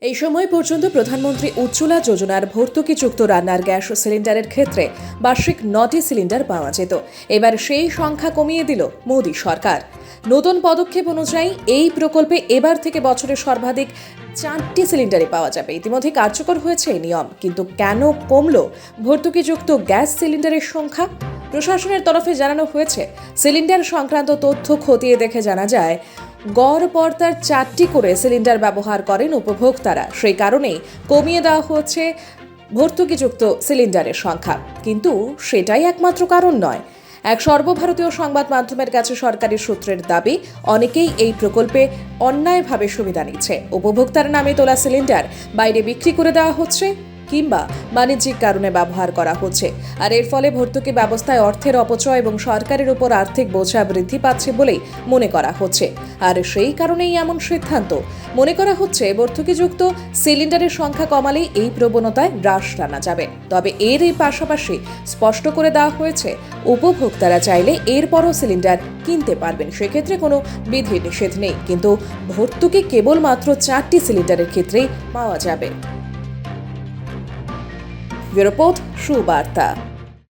এই সময় পর্যন্ত প্রধানমন্ত্রী উজ্জ্বলা যোজনার ভর্তুকিযুক্ত রান্নার গ্যাস সিলিন্ডারের ক্ষেত্রে বার্ষিক 9টি সিলিন্ডার পাওয়া যেত। এবার সেই সংখ্যা কমিয়ে দিল মোদী সরকার। নতুন পদক্ষেপ অনুযায়ী এই প্রকল্পে এবার থেকে বছরে সর্বাধিক 4টি সিলিন্ডারই পাওয়া যাবে। ইতিমধ্যে কার্যকর হয়েছে এই নিয়ম, কিন্তু কেন কমল ভর্তুকিযুক্ত গ্যাস সিলিন্ডারের সংখ্যা? প্রশাসনের তরফে জানানো হয়েছে, সিলিন্ডার সংক্রান্ত তথ্য খতিয়ে দেখে জানা যায় গড় পর্দার 4টি করে সিলিন্ডার ব্যবহার করেন উপভোক্তারা। সেই কারণেই কমিয়ে দেওয়া হচ্ছে ভর্তুকিযুক্ত সিলিন্ডারের সংখ্যা। কিন্তু সেটাই একমাত্র কারণ নয়। এক সর্বভারতীয় সংবাদ মাধ্যমের কাছে সরকারি সূত্রের দাবি, অনেকেই এই প্রকল্পে অন্যায়ভাবে সুবিধা নিচ্ছে। উপভোক্তার নামে তোলা সিলিন্ডার বাইরে বিক্রি করে দেওয়া হচ্ছে কিংবা বাণিজ্যিক কারণে ব্যবহার করা হচ্ছে। আর এর ফলে ভর্তুকি ব্যবস্থায় অর্থের অপচয় এবং সরকারের উপর আর্থিক বোঝা বৃদ্ধি পাচ্ছে বলেই মনে করা হচ্ছে। আর সেই কারণেই এমন সিদ্ধান্ত। মনে করা হচ্ছে ভর্তুকিযুক্ত সিলিন্ডারের সংখ্যা কমালেই এই প্রবণতায় হ্রাস টানা যাবে। তবে এর এই পাশাপাশি স্পষ্ট করে দেওয়া হয়েছে, উপভোক্তারা চাইলে এরপরও সিলিন্ডার কিনতে পারবেন, সেক্ষেত্রে কোনো বিধি নিষেধ নেই। কিন্তু ভর্তুকি কেবলমাত্র 4টি সিলিন্ডারের ক্ষেত্রেই পাওয়া যাবে। রিপোর্ট সুবার্তা।